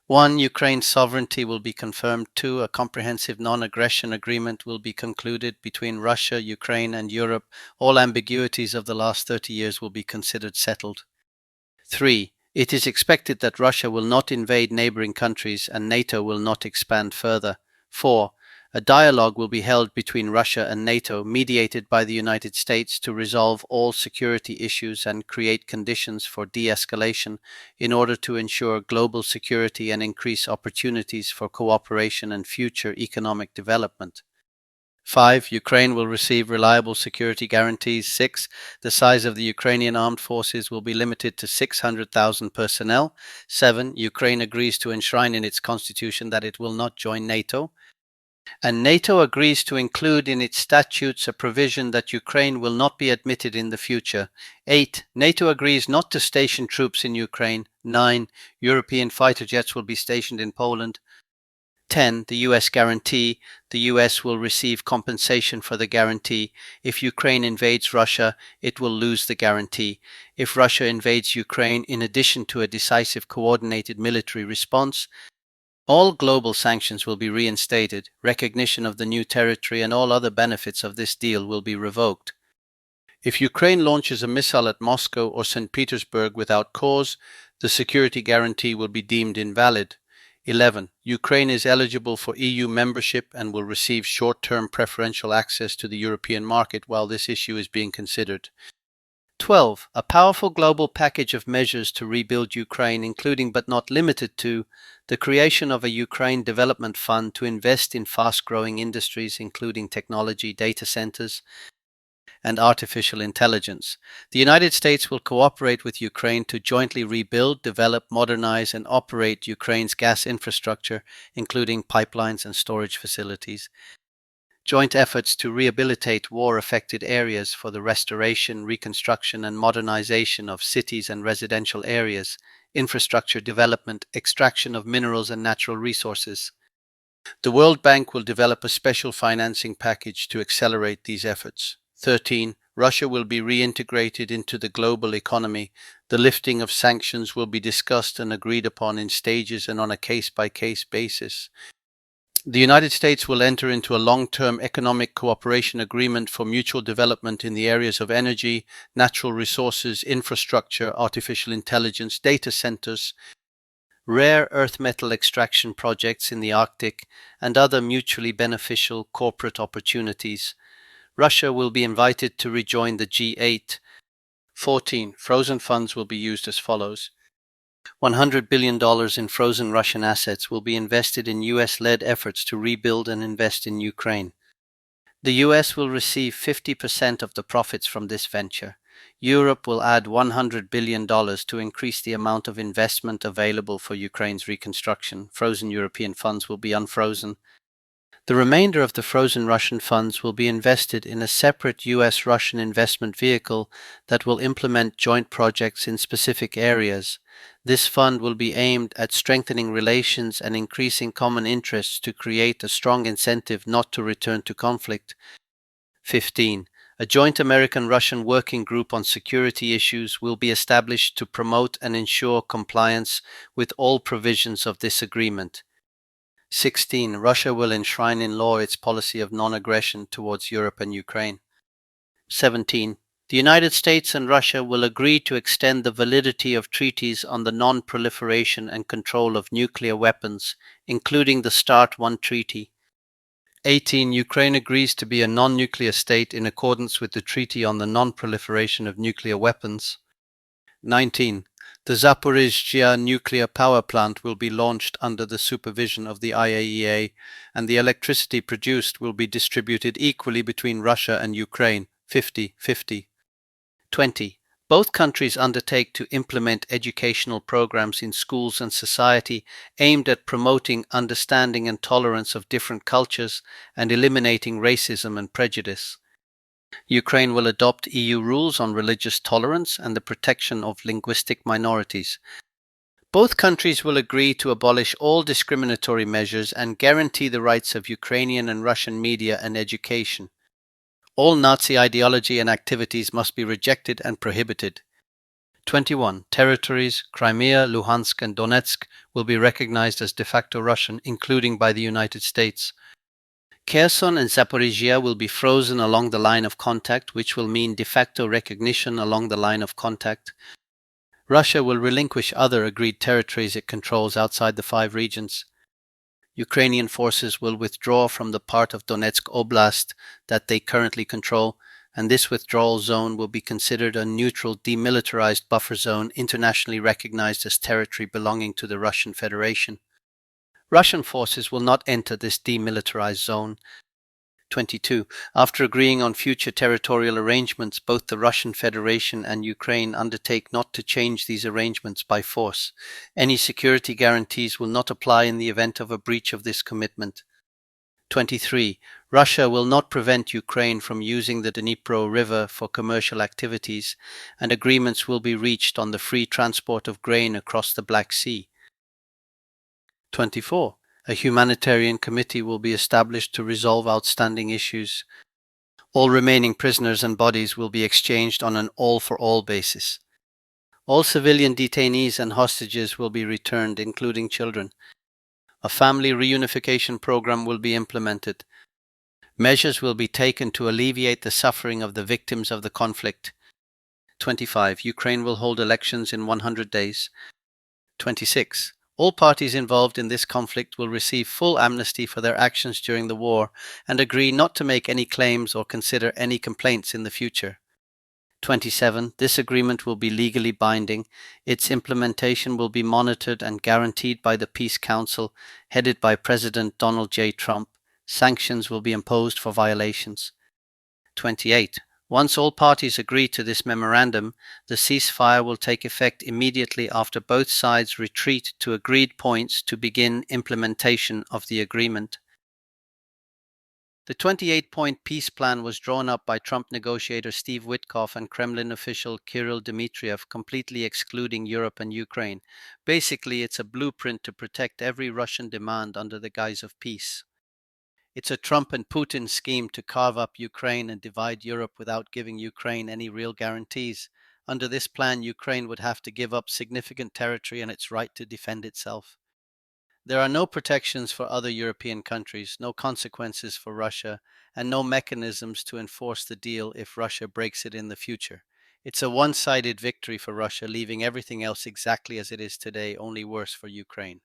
1. Ukraine's sovereignty will be confirmed. 2. A comprehensive non-aggression agreement will be concluded between Russia, Ukraine, and Europe. All ambiguities of the last 30 years will be considered settled. 3. It is expected that Russia will not invade neighboring countries and NATO will not expand further. 4. A dialogue will be held between Russia and NATO, mediated by the United States, to resolve all security issues and create conditions for de-escalation in order to ensure global security and increase opportunities for cooperation and future economic development. 5. Ukraine will receive reliable security guarantees. 6. The size of the Ukrainian armed forces will be limited to 600,000 personnel. 7. Ukraine agrees to enshrine in its constitution that it will not join NATO. And NATO agrees to include in its statutes a provision that Ukraine will not be admitted in the future. 8. NATO agrees not to station troops in Ukraine. 9. European fighter jets will be stationed in Poland. 10. The US guarantee. The US will receive compensation for the guarantee. If Ukraine invades Russia, it will lose the guarantee. If Russia invades Ukraine, in addition to a decisive coordinated military response, all global sanctions will be reinstated, recognition of the new territory and all other benefits of this deal will be revoked. If Ukraine launches a missile at Moscow or St. Petersburg without cause, the security guarantee will be deemed invalid. 11. Ukraine is eligible for EU membership and will receive short-term preferential access to the European market while this issue is being considered. 12. A powerful global package of measures to rebuild Ukraine, including but not limited to the creation of a Ukraine Development Fund to invest in fast-growing industries, including technology, data centers, and artificial intelligence. The United States will cooperate with Ukraine to jointly rebuild, develop, modernize, and operate Ukraine's gas infrastructure, including pipelines and storage facilities. Joint efforts to rehabilitate war-affected areas for the restoration, reconstruction, and modernization of cities and residential areas, infrastructure development, extraction of minerals and natural resources. The World Bank will develop a special financing package to accelerate these efforts. 13. Russia will be reintegrated into the global economy. The lifting of sanctions will be discussed and agreed upon in stages and on a case-by-case basis. The United States will enter into a long-term economic cooperation agreement for mutual development in the areas of energy, natural resources, infrastructure, artificial intelligence, data centers, rare earth metal extraction projects in the Arctic, and other mutually beneficial corporate opportunities. Russia will be invited to rejoin the G8. 14. Frozen funds will be used as follows. $100 billion in frozen Russian assets will be invested in US-led efforts to rebuild and invest in Ukraine. The US will receive 50% of the profits from this venture. Europe will add $100 billion to increase the amount of investment available for Ukraine's reconstruction. Frozen European funds will be unfrozen. The remainder of the frozen Russian funds will be invested in a separate US-Russian investment vehicle that will implement joint projects in specific areas. This fund will be aimed at strengthening relations and increasing common interests to create a strong incentive not to return to conflict. 15. A joint American-Russian working group on security issues will be established to promote and ensure compliance with all provisions of this agreement. 16. Russia will enshrine in law its policy of non-aggression towards Europe and Ukraine. 17. The United States and Russia will agree to extend the validity of treaties on the non-proliferation and control of nuclear weapons, including the START I treaty. 18. Ukraine agrees to be a non-nuclear state in accordance with the Treaty on the Non-Proliferation of Nuclear Weapons. 19. The Zaporizhzhia nuclear power plant will be launched under the supervision of the IAEA, and the electricity produced will be distributed equally between Russia and Ukraine, 50-50. 20. Both countries undertake to implement educational programs in schools and society aimed at promoting understanding and tolerance of different cultures and eliminating racism and prejudice. Ukraine will adopt EU rules on religious tolerance and the protection of linguistic minorities. Both countries will agree to abolish all discriminatory measures and guarantee the rights of Ukrainian and Russian media and education. All Nazi ideology and activities must be rejected and prohibited. 21. Territories Crimea, Luhansk, and Donetsk will be recognized as de facto Russian, including by the United States. Kherson and Zaporizhia will be frozen along the line of contact, which will mean de facto recognition along the line of contact. Russia will relinquish other agreed territories it controls outside the 5 regions. Ukrainian forces will withdraw from the part of Donetsk Oblast that they currently control, and this withdrawal zone will be considered a neutral demilitarized buffer zone internationally recognized as territory belonging to the Russian Federation. Russian forces will not enter this demilitarized zone. 22. After agreeing on future territorial arrangements, both the Russian Federation and Ukraine undertake not to change these arrangements by force. Any security guarantees will not apply in the event of a breach of this commitment. 23. Russia will not prevent Ukraine from using the Dnipro River for commercial activities, and agreements will be reached on the free transport of grain across the Black Sea. 24. A humanitarian committee will be established to resolve outstanding issues. All remaining prisoners and bodies will be exchanged on an all-for-all basis. All civilian detainees and hostages will be returned, including children. A family reunification program will be implemented. Measures will be taken to alleviate the suffering of the victims of the conflict. 25. Ukraine will hold elections in 100 days. 26. All parties involved in this conflict will receive full amnesty for their actions during the war and agree not to make any claims or consider any complaints in the future. 27. This agreement will be legally binding. Its implementation will be monitored and guaranteed by the Peace Council, headed by President Donald J. Trump. Sanctions will be imposed for violations. 28. Once all parties agree to this memorandum, the ceasefire will take effect immediately after both sides retreat to agreed points to begin implementation of the agreement. The 28-point peace plan was drawn up by Trump negotiator Steve Witkoff and Kremlin official Kirill Dmitriev, completely excluding Europe and Ukraine. Basically, it's a blueprint to protect every Russian demand under the guise of peace. It's a Trump and Putin scheme to carve up Ukraine and divide Europe without giving Ukraine any real guarantees. Under this plan, Ukraine would have to give up significant territory and its right to defend itself. There are no protections for other European countries, no consequences for Russia, and no mechanisms to enforce the deal if Russia breaks it in the future. It's a one-sided victory for Russia, leaving everything else exactly as it is today, only worse for Ukraine.